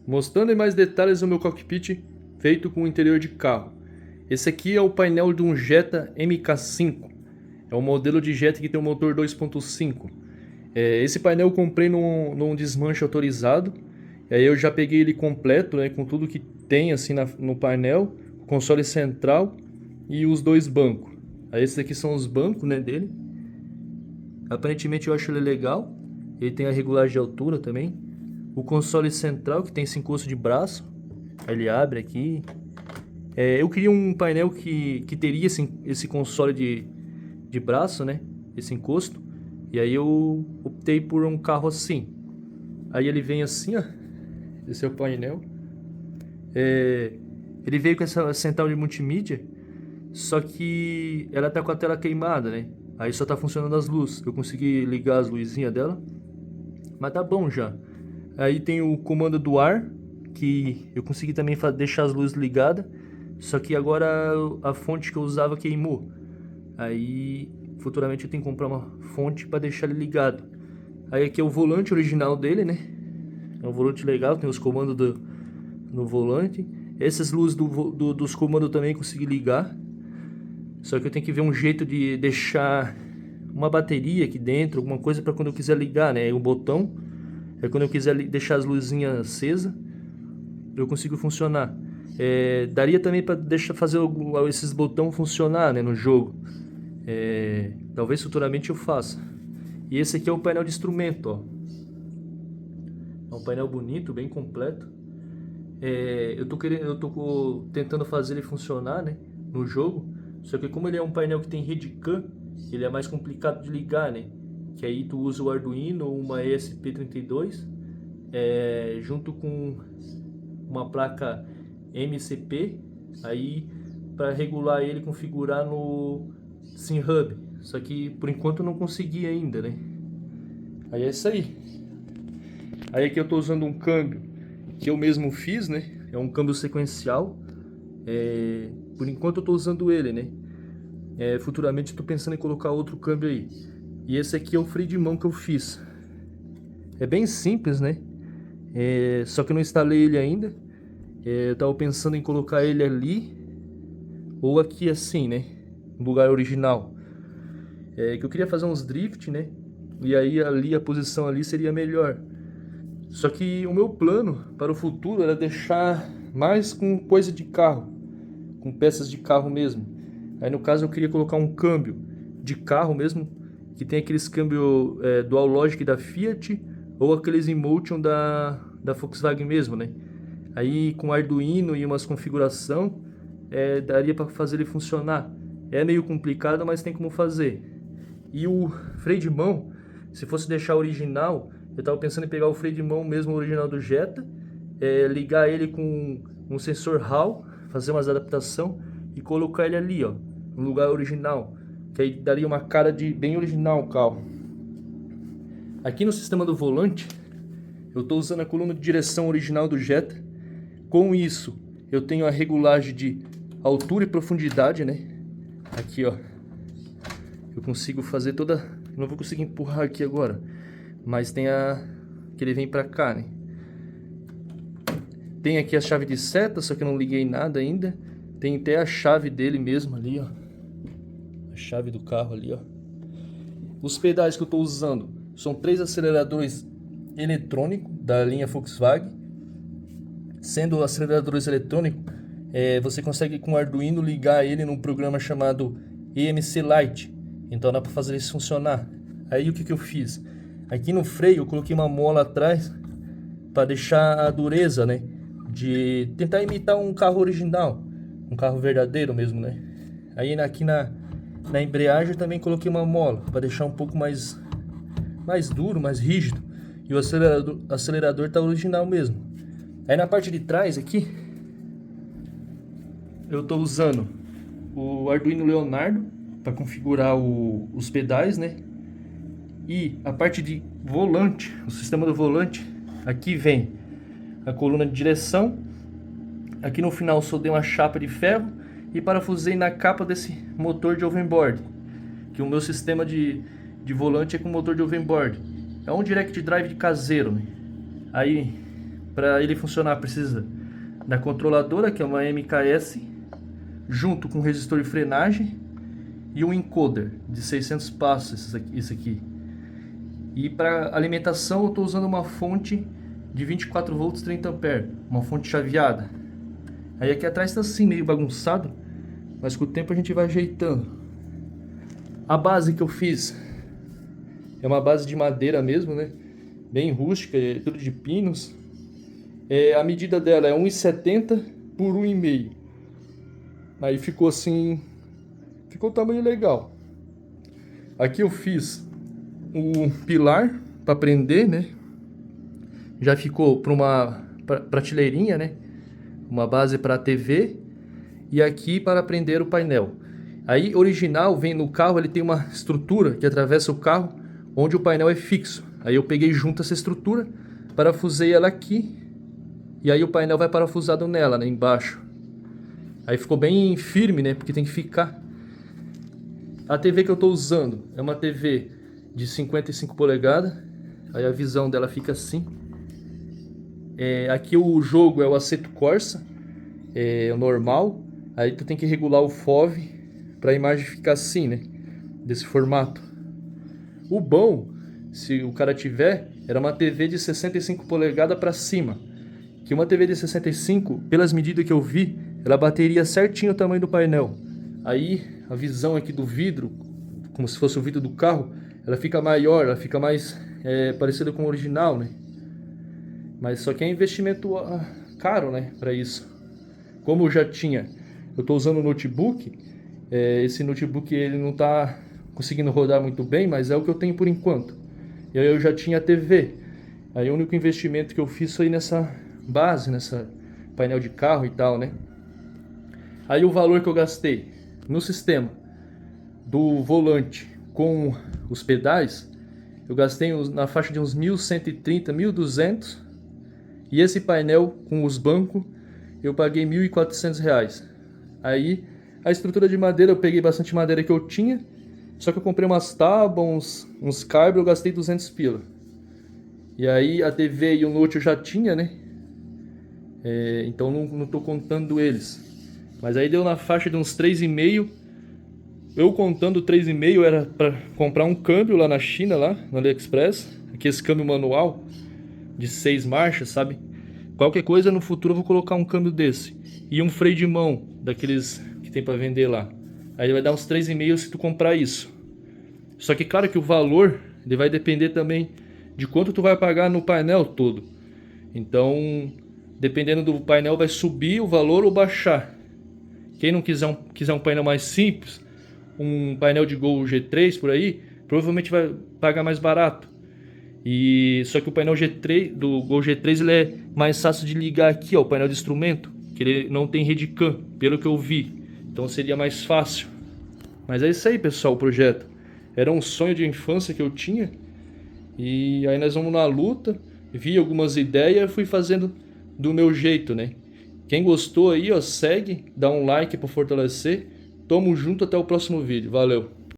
Mostrando em mais detalhes o meu cockpit feito com o interior de carro. Esse aqui é o painel de um Jetta MK5. É um modelo de Jetta que tem um motor 2.5. Esse painel eu comprei num desmanche autorizado. E aí eu já peguei ele completo, né, com tudo que tem assim no painel, o console central e os dois bancos. Aí esses aqui são os bancos, né, dele. Aparentemente eu acho ele legal. Ele tem a regulagem de altura também. O console central que tem esse encosto de braço. Aí ele abre aqui. Eu queria um painel que teria esse console de braço, né? Esse encosto. E aí eu optei por um carro assim. Aí ele vem assim, ó. Esse é o painel. Ele veio com essa central de multimídia. Só que ela tá com a tela queimada, né? Aí só tá funcionando as luzes. Eu consegui ligar as luzinhas dela. Mas tá bom já. Aí tem o comando do ar, que eu consegui também deixar as luzes ligadas. Só que agora a fonte que eu usava queimou. Aí futuramente eu tenho que comprar uma fonte para deixar ele ligado. Aí aqui é o volante original dele, né? É um volante legal, tem os comandos no volante. Essas luzes dos comandos também consegui ligar. Só que eu tenho que ver um jeito de deixar uma bateria aqui dentro, alguma coisa para quando eu quiser ligar, né? Um botão. Quando eu quiser deixar as luzinhas acesas, eu consigo funcionar. Daria também para fazer esses botões funcionar, né, no jogo. Talvez futuramente eu faça. E esse aqui é o painel de instrumento, ó. É um painel bonito, bem completo. Eu tô tentando fazer ele funcionar, né, no jogo. Só que como ele é um painel que tem rede CAN, ele é mais complicado de ligar, né? Que aí tu usa o Arduino ou uma ESP32 junto com uma placa MCP aí para regular ele, configurar no SimHub. Só que por enquanto eu não consegui ainda, né? Aí é isso aí. Aí aqui eu estou usando um câmbio que eu mesmo fiz, né? É um câmbio sequencial. Por enquanto eu estou usando ele, né? Futuramente estou pensando em colocar outro câmbio aí. E esse aqui é o freio de mão que eu fiz. É bem simples, né? Só que eu não instalei ele ainda. Eu tava pensando em colocar ele ali ou aqui assim, né? No lugar original. Que eu queria fazer uns drift, né? E aí ali a posição ali seria melhor. Só que o meu plano para o futuro era deixar mais com coisa de carro, com peças de carro mesmo. Aí no caso eu queria colocar um câmbio de carro mesmo, que tem aqueles câmbio Dual Logic da Fiat ou aqueles Emotion da Volkswagen mesmo, né? Aí com Arduino e umas configuração daria para fazer ele funcionar. É meio complicado, mas tem como fazer. E o freio de mão, se fosse deixar original, eu estava pensando em pegar o freio de mão mesmo original do Jetta, ligar ele com um sensor Hall, fazer umas adaptação e colocar ele ali, ó, no lugar original, que aí daria uma cara de bem original o carro. Aqui no sistema do volante, eu estou usando a coluna de direção original do Jetta. Com isso, eu tenho a regulagem de altura e profundidade, né? Aqui, ó, eu consigo fazer toda... Não vou conseguir empurrar aqui agora, mas tem que ele vem pra cá, né? Tem aqui a chave de seta, só que eu não liguei nada ainda. Tem até a chave dele mesmo ali, ó. A chave do carro ali, ó. Os pedais que eu tô usando são 3 aceleradores eletrônicos da linha Volkswagen. Sendo aceleradores eletrônicos, você consegue com o Arduino ligar ele num programa chamado EMC Lite. Então dá para fazer isso funcionar. Aí o que eu fiz? Aqui no freio eu coloquei uma mola atrás para deixar a dureza, né? De tentar imitar um carro original, um carro verdadeiro mesmo, né? Aí aqui na embreagem eu também coloquei uma mola para deixar um pouco mais duro, mais rígido. E o acelerador tá original mesmo. Aí na parte de trás aqui eu tô usando o Arduino Leonardo para configurar os pedais, né? E a parte de volante, o sistema do volante, aqui vem a coluna de direção. Aqui no final soldei uma chapa de ferro e parafusei na capa desse motor de overboard, que o meu sistema de volante é com motor de overboard. É um direct drive de caseiro, né? Aí para ele funcionar, precisa da controladora, que é uma MKS, junto com um resistor de frenagem e um encoder de 600 passos, esse aqui. E para alimentação eu estou usando uma fonte de 24 volts 30 ampere, uma fonte chaveada. Aí aqui atrás está assim, meio bagunçado, mas com o tempo a gente vai ajeitando. A base que eu fiz é uma base de madeira mesmo, né? Bem rústica, é tudo de pinos. A medida dela é 1,70 por 1,5. Aí ficou assim, ficou um tamanho legal. Aqui eu fiz um pilar para prender, né? Já ficou para uma prateleirinha, né? Uma base para a TV e aqui para prender o painel. Aí original vem no carro, ele tem uma estrutura que atravessa o carro, onde o painel é fixo. Aí eu peguei junto essa estrutura, parafusei ela aqui e aí o painel vai parafusado nela, né, embaixo. Aí ficou bem firme, né, porque tem que ficar. A TV que eu estou usando é uma TV de 55 polegadas. Aí a visão dela fica assim. Aqui o jogo é o Assetto Corsa, o normal. Aí tu tem que regular o FOV para a imagem ficar assim, né, desse formato. O bom, se o cara tiver, era uma TV de 65 polegadas para cima. Que uma TV de 65, pelas medidas que eu vi, ela bateria certinho o tamanho do painel. Aí a visão aqui do vidro, como se fosse o vidro do carro, ela fica maior, ela fica mais parecida com o original, né? Mas só que é investimento caro, né, para isso. Como eu já tinha, eu estou usando o notebook, esse notebook ele não está conseguindo rodar muito bem, mas é o que eu tenho por enquanto. E aí eu já tinha a TV. Aí o único investimento que eu fiz foi nessa base, nessa painel de carro e tal, né? Aí o valor que eu gastei no sistema do volante com os pedais, eu gastei na faixa de uns 1.130, 1.200. E esse painel com os bancos, eu paguei R$1.400. Aí a estrutura de madeira, eu peguei bastante madeira que eu tinha, só que eu comprei umas tábuas, uns cabos, eu gastei 200 pila. E aí a TV e o note eu já tinha, né? Então não tô contando eles. Mas aí deu na faixa de uns 3,5. Eu contando 3,5 era para comprar um câmbio lá na China, lá no AliExpress. Aqui esse câmbio manual de 6 marchas, sabe? Qualquer coisa no futuro eu vou colocar um câmbio desse. E um freio de mão, daqueles que tem para vender lá. Aí vai dar uns 3,5 se tu comprar isso. Só que claro que o valor ele vai depender também de quanto tu vai pagar no painel todo. Então, dependendo do painel vai subir o valor ou baixar. Quem não quiser um painel mais simples, um painel de Gol G3 por aí, provavelmente vai pagar mais barato. Só que o painel G3 do Gol G3 ele é mais fácil de ligar aqui, ó, o painel de instrumento, que ele não tem rede CAN, pelo que eu vi. Então seria mais fácil. Mas é isso aí, pessoal, o projeto. Era um sonho de infância que eu tinha. E aí nós vamos na luta. Vi algumas ideias e fui fazendo do meu jeito, né? Quem gostou aí, ó, segue, dá um like para fortalecer. Tamo junto, até o próximo vídeo. Valeu!